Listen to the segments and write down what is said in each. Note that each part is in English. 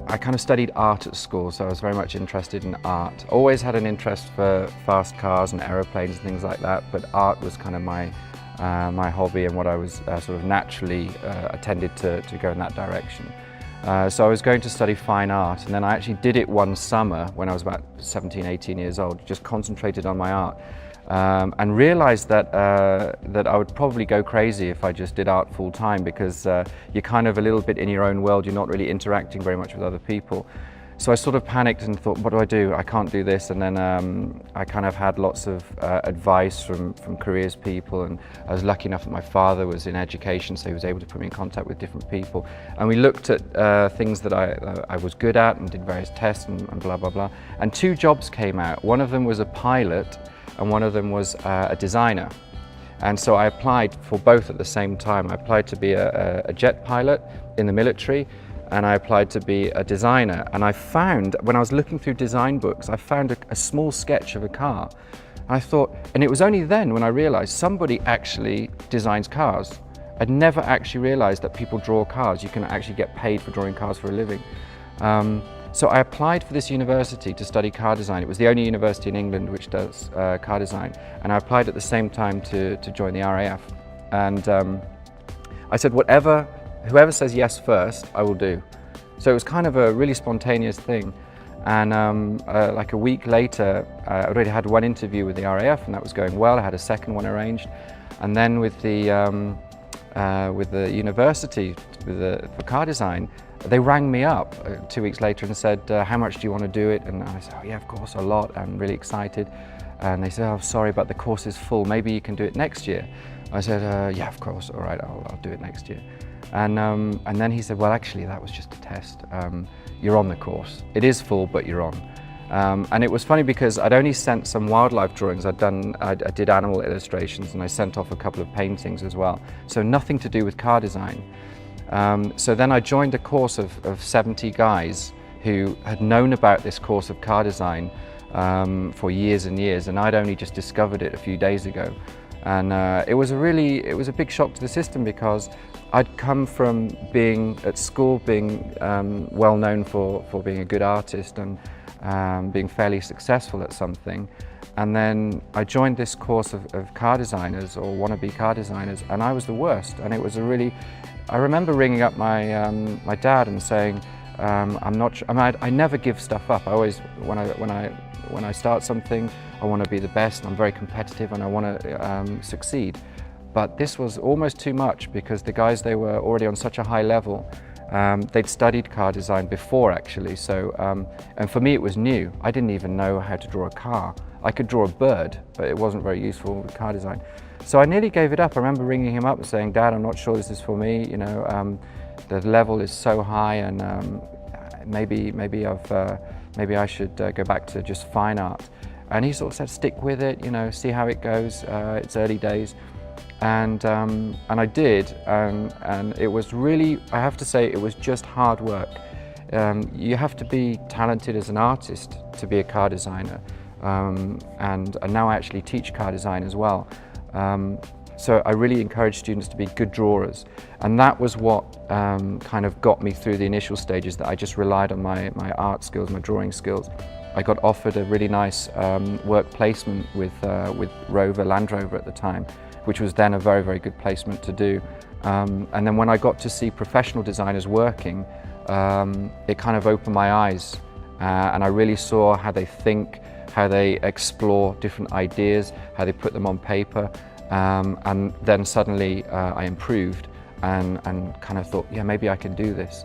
I kind of studied art at school, so I was very much interested in art. Always had an interest for fast cars and aeroplanes and things like that, but art was kind of my hobby and what I was sort of naturally tended to go in that direction. So I was going to study fine art, and then I actually did it one summer when I was about 17, 18 years old, just concentrated on my art. And realized that that I would probably go crazy if I just did art full time, because you're kind of a little bit in your own world, you're not really interacting very much with other people. So I sort of panicked and thought, what do? I can't do this. And then I kind of had lots of advice from careers people, and I was lucky enough that my father was in education, so he was able to put me in contact with different people. And we looked at things that I was good at and did various tests and blah, blah, blah. And 2 jobs came out. One of them was a pilot, and one of them was a designer. And so I applied for both at the same time. I applied to be a jet pilot in the military, and I applied to be a designer. And I found, when I was looking through design books, I found a small sketch of a car. I thought, and it was only then when I realized somebody actually designs cars. I'd never actually realized that people draw cars. You can actually get paid for drawing cars for a living. So I applied for this university to study car design. It was the only university in England which does car design. And I applied at the same time to join the RAF. And I said, whoever says yes first, I will do. So it was kind of a really spontaneous thing. And like a week later, I already had one interview with the RAF, and that was going well. I had a second one arranged. And then with the university for car design, they rang me up 2 weeks later and said, how much do you want to do it? And I said, oh yeah, of course, a lot. I'm really excited. And they said, oh, sorry, but the course is full. Maybe you can do it next year. I said, yeah, of course. All right, I'll do it next year. And then he said, well, actually, that was just a test. You're on the course. It is full, but you're on. And it was funny because I'd only sent some wildlife drawings. I did animal illustrations, and I sent off a couple of paintings as well. So nothing to do with car design. So then I joined a course of 70 guys who had known about this course of car design for years and years, and I'd only just discovered it a few days ago. And it was a big shock to the system, because I'd come from being at school, being well known for being a good artist and being fairly successful at something. And then I joined this course of car designers, or wannabe car designers, and I was the worst. And it was I remember ringing up my dad and saying, I'm not sure, I never give stuff up. I always, when I start something, I want to be the best. I'm very competitive, and I want to succeed. But this was almost too much, because the guys, they were already on such a high level. They'd studied car design before, actually. So, and for me, it was new. I didn't even know how to draw a car. I could draw a bird, but it wasn't very useful with car design. So I nearly gave it up. I remember ringing him up and saying, Dad, I'm not sure this is for me. You know, the level is so high, and maybe I should go back to just fine art. And he sort of said, stick with it, you know, see how it goes. It's early days. And I did, and it was really, I have to say, it was just hard work. You have to be talented as an artist to be a car designer, and now I actually teach car design as well. So I really encourage students to be good drawers, and that was what kind of got me through the initial stages, that I just relied on my art skills, my drawing skills. I got offered a really nice work placement with Land Rover at the time, which was then a very, very good placement to do. And then when I got to see professional designers working, it kind of opened my eyes, and I really saw how they think, how they explore different ideas, how they put them on paper, and then suddenly I improved and kind of thought, yeah, maybe I can do this.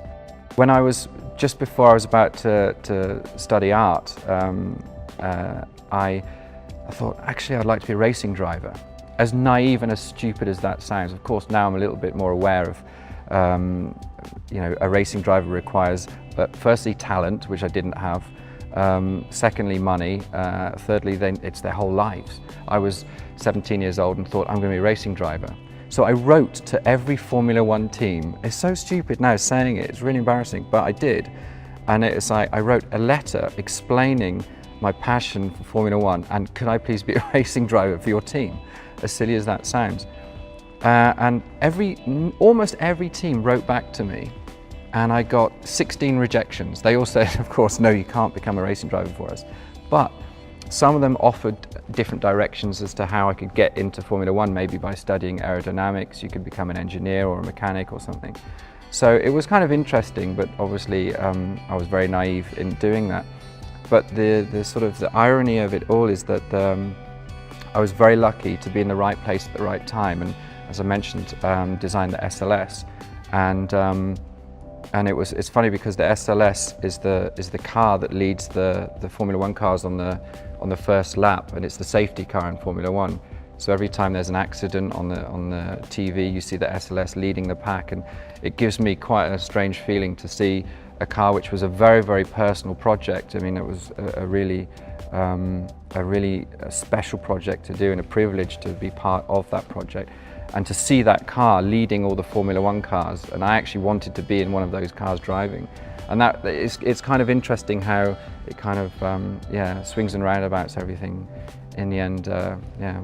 When I was, just before I was about to study art, I thought, actually, I'd like to be a racing driver. As naive and as stupid as that sounds, of course, now I'm a little bit more aware of, you know, a racing driver requires, firstly, talent, which I didn't have. Secondly, money. Thirdly, then it's their whole lives. I was 17 years old and thought, I'm going to be a racing driver. So I wrote to every Formula One team. It's so stupid now saying it, it's really embarrassing, but I did. And it's like, I wrote a letter explaining my passion for Formula One, and could I please be a racing driver for your team? As silly as that sounds. And almost every team wrote back to me, and I got 16 rejections. They all said, of course, no, you can't become a racing driver for us. But some of them offered different directions as to how I could get into Formula One, maybe by studying aerodynamics. You could become an engineer or a mechanic or something. So it was kind of interesting, but obviously I was very naive in doing that. But the sort of the irony of it all is that I was very lucky to be in the right place at the right time, and as I mentioned, designed the SLS, and it's funny because the SLS is the car that leads the Formula One cars on the first lap, and it's the safety car in Formula One. So every time there's an accident on the TV, you see the SLS leading the pack, and it gives me quite a strange feeling to see a car which was a very, very personal project. I mean, it was a really special project to do, and a privilege to be part of that project. And to see that car leading all the Formula One cars, and I actually wanted to be in one of those cars driving. And it's kind of interesting how it kind of swings and roundabouts everything. In the end,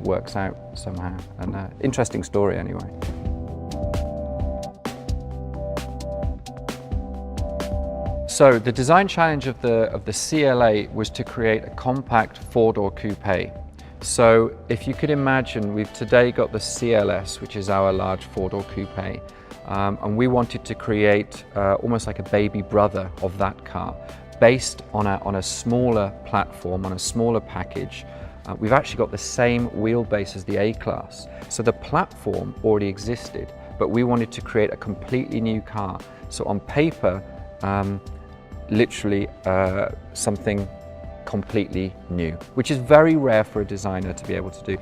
works out somehow. And interesting story anyway. So the design challenge of the CLA was to create a compact four-door coupe. So if you could imagine, we've today got the CLS, which is our large four-door coupe, and we wanted to create almost like a baby brother of that car, based on a smaller platform, on a smaller package. We've actually got the same wheelbase as the A-Class. So the platform already existed, but we wanted to create a completely new car. So on paper, literally something completely new, which is very rare for a designer to be able to do.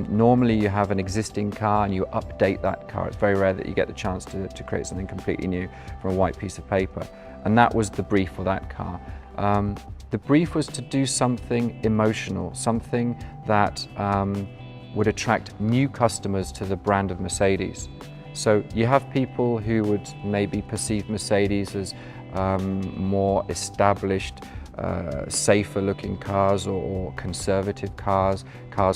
Normally you have an existing car and you update that car. It's very rare that you get the chance to create something completely new from a white piece of paper. And that was the brief for that car. The brief was to do something emotional, something that would attract new customers to the brand of Mercedes. So you have people who would maybe perceive Mercedes as more established, safer looking cars, or conservative cars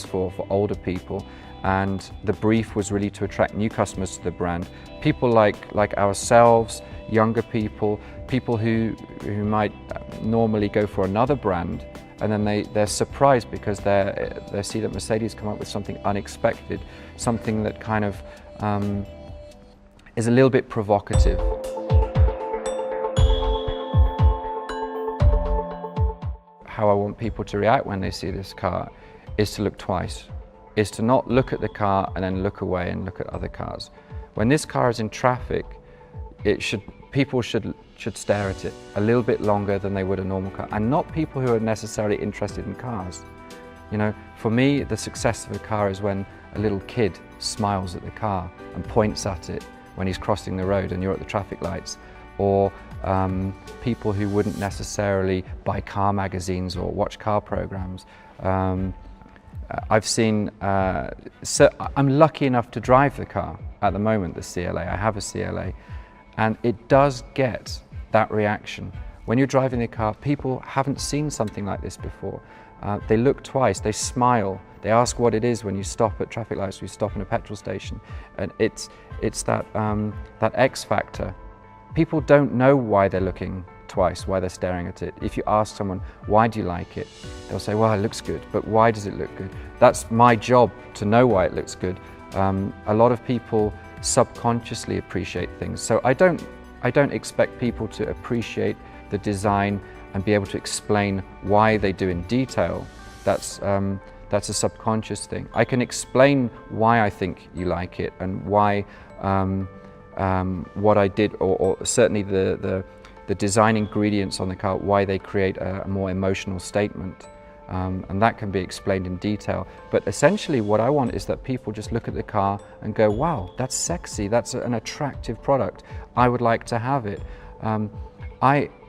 for older people. And the brief was really to attract new customers to the brand. People like ourselves, younger people who might normally go for another brand, and then they're surprised because they see that Mercedes come up with something unexpected, something that kind of is a little bit provocative. How I want people to react when they see this car is to look twice, is to not look at the car and then look away and look at other cars. When this car is in traffic, people should stare at it a little bit longer than they would a normal car, and not people who are necessarily interested in cars. You know, for me, the success of a car is when a little kid smiles at the car and points at it when he's crossing the road and you're at the traffic lights, or people who wouldn't necessarily buy car magazines or watch car programs. I've seen, so I'm lucky enough to drive the car at the moment, the CLA. I have a CLA, and it does get that reaction. When you're driving the car, people haven't seen something like this before. They look twice, they smile, they ask what it is when you stop at traffic lights, when you stop in a petrol station. And it's that X factor. People don't know why they're looking twice, why they're staring at it. If you ask someone, why do you like it? They'll say, well, it looks good, but why does it look good? That's my job, to know why it looks good. A lot of people subconsciously appreciate things. So I don't expect people to appreciate the design and be able to explain why they do in detail. That's a subconscious thing. I can explain why I think you like it and why what I did, or certainly the design ingredients on the car, why they create a more emotional statement. And that can be explained in detail. But essentially what I want is that people just look at the car and go, wow, that's sexy, that's an attractive product, I would like to have it.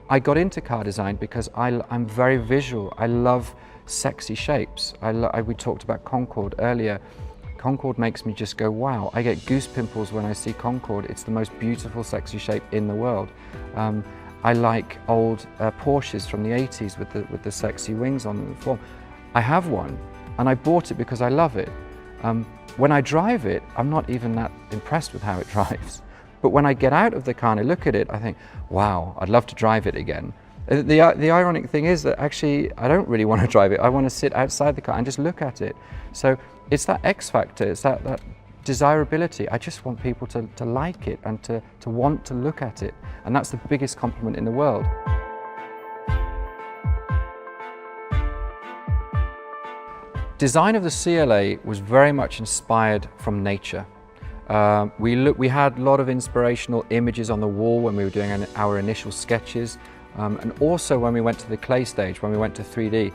I got into car design because I'm very visual. I love sexy shapes. We talked about Concorde earlier. Concorde makes me just go, wow. I get goose pimples when I see Concorde. It's the most beautiful, sexy shape in the world. I like old Porsches from the 80s with the sexy wings on the form. I have one, and I bought it because I love it. When I drive it, I'm not even that impressed with how it drives. But when I get out of the car and I look at it, I think, wow, I'd love to drive it again. The ironic thing is that actually I don't really want to drive it. I want to sit outside the car and just look at it. So it's that X factor, it's that desirability. I just want people to like it and to want to look at it. And that's the biggest compliment in the world. Design of the CLA was very much inspired from nature. We had a lot of inspirational images on the wall when we were doing our initial sketches. And also when we went to the clay stage, when we went to 3D,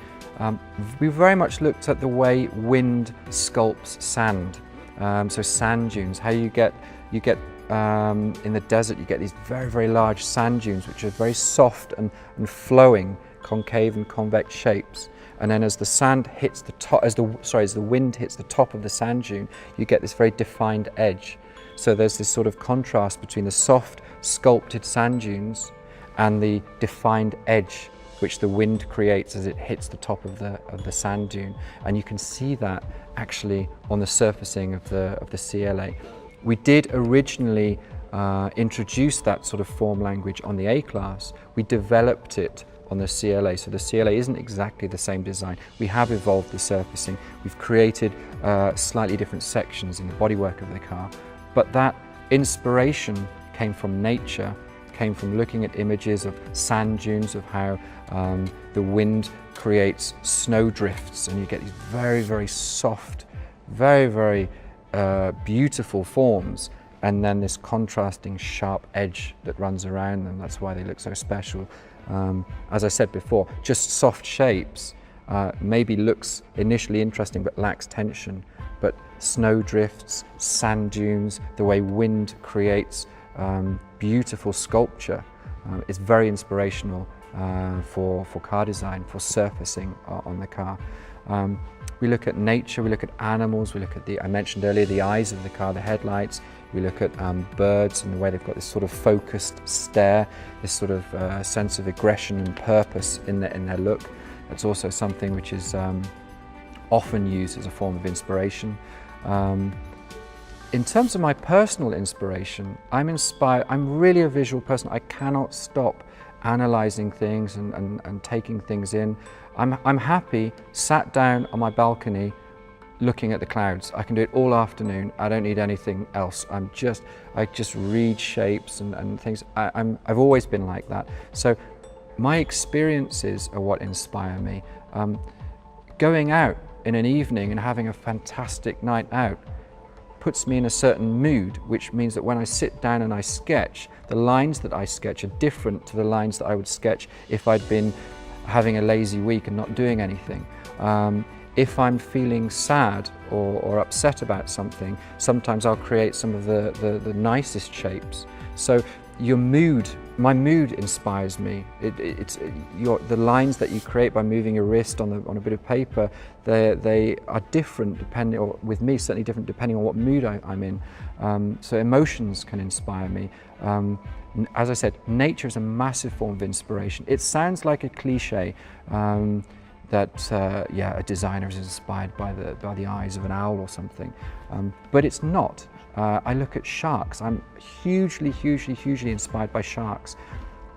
we very much looked at the way wind sculpts sand. So sand dunes, how you get in the desert, you get these very, very large sand dunes, which are very soft and flowing, concave and convex shapes. And then as the sand hits the top, as the wind hits the top of the sand dune, you get this very defined edge. So there's this sort of contrast between the soft, sculpted sand dunes and the defined edge which the wind creates as it hits the top of the sand dune. And you can see that actually on the surfacing of the CLA. We did originally introduce that sort of form language on the A-class. We developed it on the CLA, so the CLA isn't exactly the same design. We have evolved the surfacing. We've created slightly different sections in the bodywork of the car, but that inspiration came from nature, came from looking at images of sand dunes, of how the wind creates snow drifts, and you get these very, very soft, very, very beautiful forms, and then this contrasting sharp edge that runs around them. That's why they look so special. As I said before, just soft shapes maybe looks initially interesting but lacks tension, but snow drifts, sand dunes, the way wind creates beautiful sculpture is very inspirational for car design, for surfacing on the car. We look at nature, we look at animals, we look at I mentioned earlier, the eyes of the car, the headlights. We look at birds and the way they've got this sort of focused stare, this sort of sense of aggression and purpose in their look. That's also something which is often used as a form of inspiration. In terms of my personal inspiration, I'm really a visual person. I cannot stop analysing things and taking things in. I'm happy sat down on my balcony looking at the clouds. I can do it all afternoon. I don't need anything else. I just read shapes and things. I've always been like that. So my experiences are what inspire me. Going out in an evening and having a fantastic night out puts me in a certain mood, which means that when I sit down and I sketch, the lines that I sketch are different to the lines that I would sketch if I'd been having a lazy week and not doing anything. If I'm feeling sad or upset about something, sometimes I'll create some of the nicest shapes. So my mood inspires me. The lines that you create by moving your wrist on a bit of paper, they are different depending, or with me certainly different depending on what mood I'm in. So emotions can inspire me. As I said, nature is a massive form of inspiration. It sounds like a cliche that a designer is inspired by the eyes of an owl or something, but it's not. I look at sharks. I'm hugely inspired by sharks.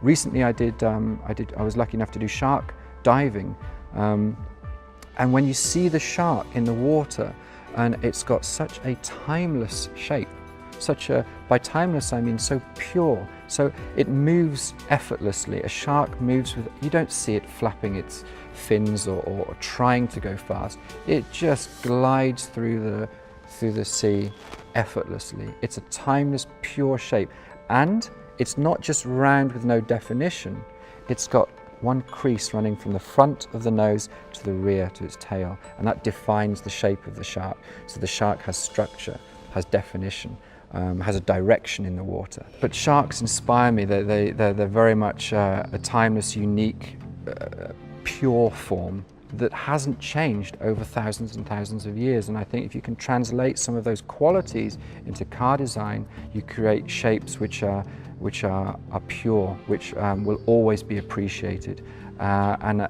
Recently I was lucky enough to do shark diving, and when you see the shark in the water, and it's got such a timeless shape, by timeless I mean so pure, so it moves effortlessly. A shark moves you don't see it flapping its fins or trying to go fast. It just glides through the sea effortlessly. It's a timeless, pure shape, and it's not just round with no definition. It's got one crease running from the front of the nose to the rear to its tail, and that defines the shape of the shark. So the shark has structure, has definition, has a direction in the water. But sharks inspire me. They're very much a timeless, unique, pure form that hasn't changed over thousands and thousands of years. And I think if you can translate some of those qualities into car design, you create shapes which are pure, which will always be appreciated. And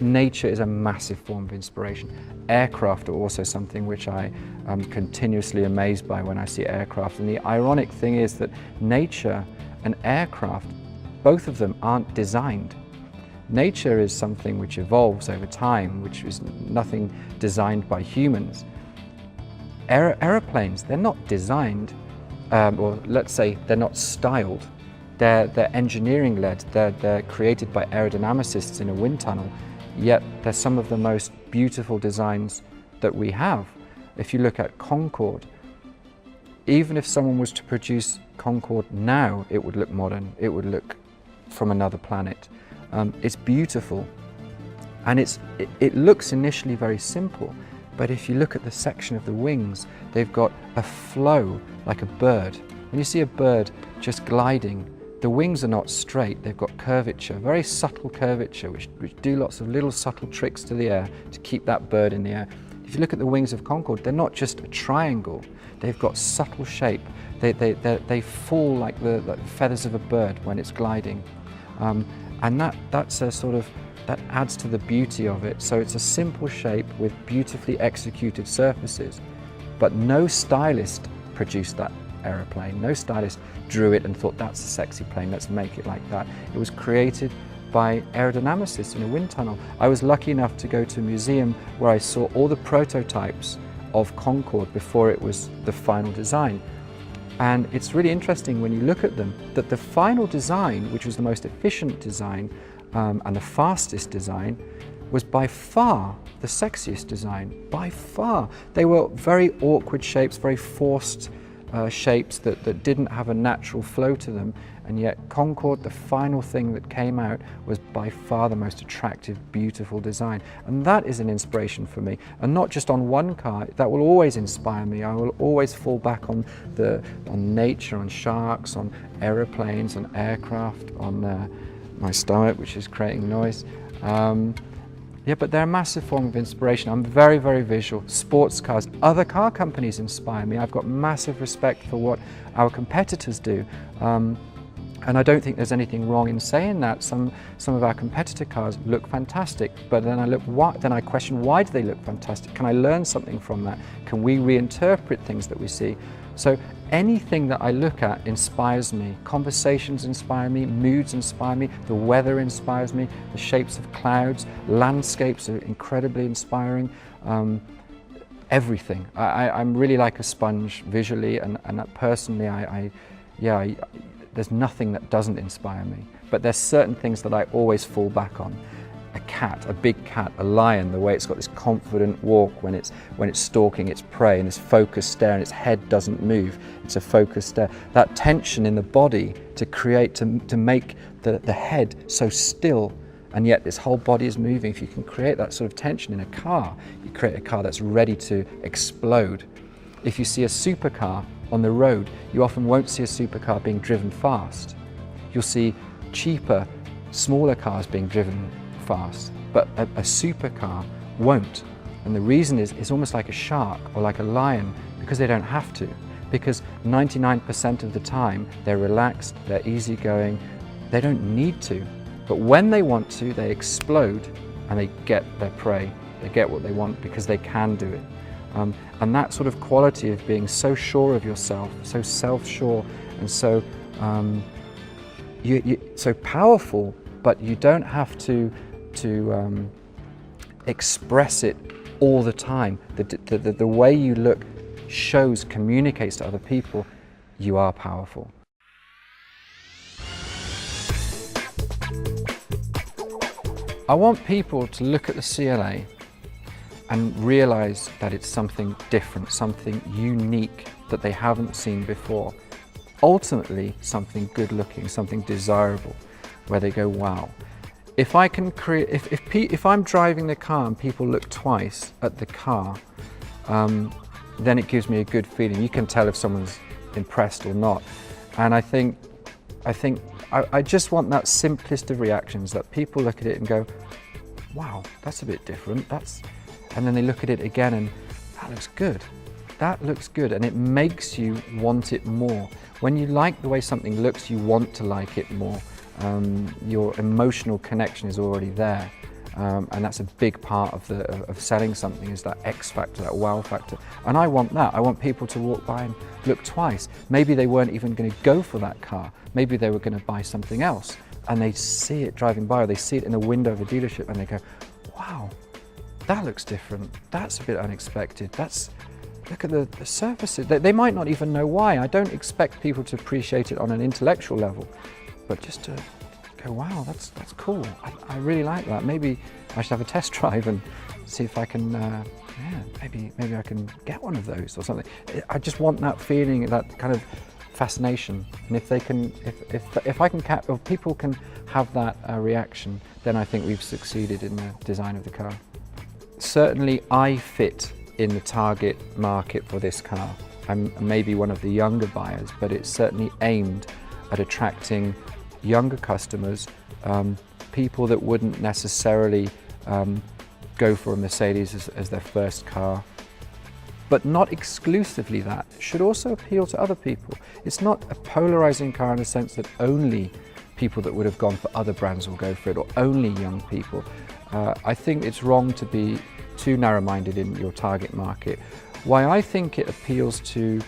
nature is a massive form of inspiration. Aircraft are also something which I am continuously amazed by when I see aircraft. And the ironic thing is that nature and aircraft, both of them aren't designed. Nature is something which evolves over time, which is nothing designed by humans. Aeroplanes, they're not designed, or let's say they're not styled. They're engineering led, they're created by aerodynamicists in a wind tunnel, yet they're some of the most beautiful designs that we have. If you look at Concorde, even if someone was to produce Concorde now, it would look modern, it would look from another planet. It's beautiful, and it looks initially very simple, but if you look at the section of the wings, they've got a flow like a bird. When you see a bird just gliding, the wings are not straight, they've got curvature, very subtle curvature, which do lots of little subtle tricks to the air to keep that bird in the air. If you look at the wings of Concorde, they're not just a triangle, they've got subtle shape. They fall like the feathers of a bird when it's gliding. And that's a sort of, that adds to the beauty of it. So it's a simple shape with beautifully executed surfaces, but no stylist produced that aeroplane. No stylist drew it and thought, that's a sexy plane, let's make it like that. It was created by aerodynamicists in a wind tunnel. I was lucky enough to go to a museum where I saw all the prototypes of Concorde before it was the final design. And it's really interesting when you look at them that the final design, which was the most efficient design and the fastest design, was by far the sexiest design, by far. They were very awkward shapes, very forced shapes that didn't have a natural flow to them, and yet Concorde, the final thing that came out, was by far the most attractive, beautiful design. And that is an inspiration for me, and not just on one car. That will always inspire me. I will always fall back on nature, on sharks, on aeroplanes, on aircraft, on my stomach, which is creating noise. Yeah, but they're a massive form of inspiration. I'm very, very visual. Sports cars, other car companies inspire me. I've got massive respect for what our competitors do. And I don't think there's anything wrong in saying that. Some of our competitor cars look fantastic, but then I question, why do they look fantastic? Can I learn something from that? Can we reinterpret things that we see? So anything that I look at inspires me. Conversations inspire me, moods inspire me, the weather inspires me, the shapes of clouds, landscapes are incredibly inspiring. Everything. I'm really like a sponge visually, and personally, there's nothing that doesn't inspire me. But there's certain things that I always fall back on. A cat, a big cat, a lion, the way it's got this confident walk when it's stalking its prey, and this focused stare, and its head doesn't move. It's a focused stare. That tension in the body to make the head so still, and yet this whole body is moving. If you can create that sort of tension in a car, you create a car that's ready to explode. If you see a supercar on the road, you often won't see a supercar being driven fast. You'll see cheaper, smaller cars being driven fast, but a supercar won't. And the reason is, it's almost like a shark or like a lion, because they don't have to. Because 99% of the time, they're relaxed, they're easygoing, they don't need to. But when they want to, they explode and they get their prey. They get what they want because they can do it. And that sort of quality of being so sure of yourself, so self-sure, and so so powerful, but you don't have to express it all the time. The way you look shows, communicates to other people, you are powerful. I want people to look at the CLA and realize that it's something different, something unique that they haven't seen before. Ultimately, something good looking, something desirable, where they go, wow. If I can create, if I'm driving the car and people look twice at the car, then it gives me a good feeling. You can tell if someone's impressed or not. And I just want that simplest of reactions, that people look at it and go, wow, that's a bit different. And then they look at it again and that looks good. That looks good, and it makes you want it more. When you like the way something looks, you want to like it more. Your emotional connection is already there. And that's a big part of selling something, is that X factor, that wow factor. And I want that. I want people to walk by and look twice. Maybe they weren't even going to go for that car. Maybe they were going to buy something else, and they see it driving by, or they see it in the window of a dealership and they go, wow, that looks different. That's a bit unexpected. Look at the surfaces. They might not even know why. I don't expect people to appreciate it on an intellectual level, but just to go, wow, that's cool. I really like that. Maybe I should have a test drive and see if I can, maybe I can get one of those or something. I just want that feeling, that kind of fascination. And if they can, if people can have that reaction, then I think we've succeeded in the design of the car. Certainly, I fit in the target market for this car. I'm maybe one of the younger buyers, but it's certainly aimed at attracting younger customers, people that wouldn't necessarily go for a Mercedes as their first car. But not exclusively that. It should also appeal to other people. It's not a polarizing car in the sense that only people that would have gone for other brands will go for it, or only young people. I think it's wrong to be too narrow-minded in your target market. Why I think it appeals to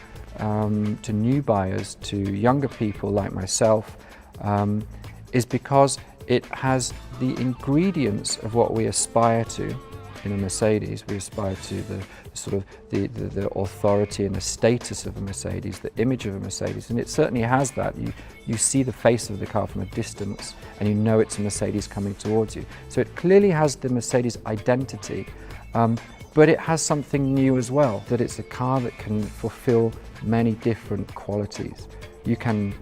new buyers, to younger people like myself, is because it has the ingredients of what we aspire to in a Mercedes. We aspire to the authority and the status of a Mercedes, the image of a Mercedes, and it certainly has that. You see the face of the car from a distance and you know it's a Mercedes coming towards you. So it clearly has the Mercedes identity, but it has something new as well, that it's a car that can fulfill many different qualities. You can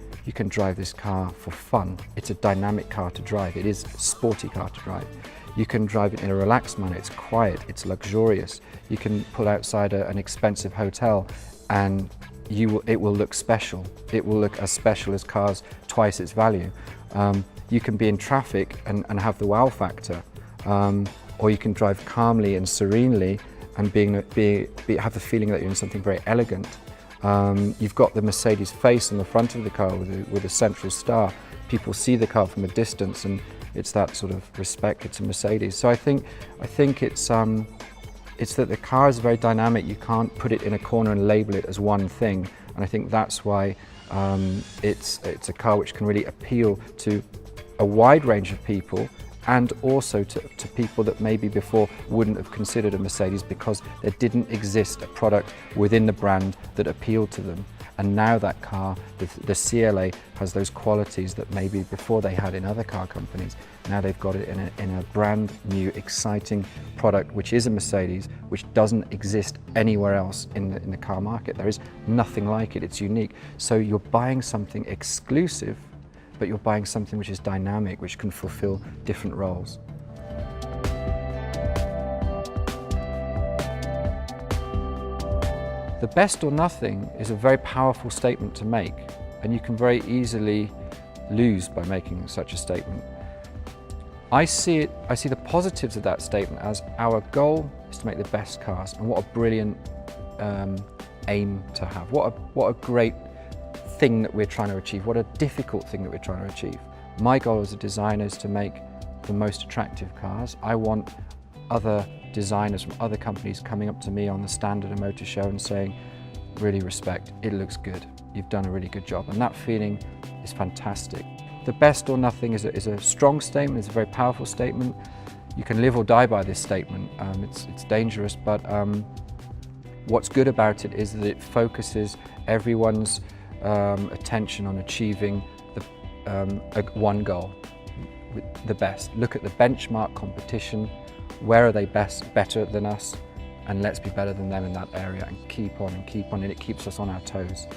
drive this car for fun. It's a dynamic car to drive. It is a sporty car to drive. You can drive it in a relaxed manner. It's quiet, it's luxurious. You can pull outside an expensive hotel and it will look special. It will look as special as cars twice its value. You can be in traffic and have the wow factor. Or you can drive calmly and serenely and have the feeling that you're in something very elegant. You've got the Mercedes face on the front of the car with a central star. People see the car from a distance, and it's that sort of respect. It's a Mercedes. So I think it's that the car is very dynamic. You can't put it in a corner and label it as one thing. And I think that's why it's a car which can really appeal to a wide range of people, and also to people that maybe before wouldn't have considered a Mercedes because there didn't exist a product within the brand that appealed to them. And now that car, the CLA, has those qualities that maybe before they had in other car companies. Now they've got it in a brand new, exciting product, which is a Mercedes, which doesn't exist anywhere else in the car market. There is nothing like it. It's unique. So you're buying something exclusive, but you're buying something which is dynamic, which can fulfill different roles. The best or nothing is a very powerful statement to make, and you can very easily lose by making such a statement. I see the positives of that statement as our goal is to make the best cars, and what a brilliant aim to have. What a great thing that we're trying to achieve, what a difficult thing that we're trying to achieve. My goal as a designer is to make the most attractive cars. I want other designers from other companies coming up to me on the stand at a motor show and saying, really respect, it looks good, you've done a really good job, and that feeling is fantastic. The best or nothing is a strong statement, it's a very powerful statement. You can live or die by this statement. It's dangerous, but what's good about it is that it focuses everyone's attention on achieving one goal, the best. Look at the benchmark competition. Where are they better than us? And let's be better than them in that area, and keep on, and it keeps us on our toes.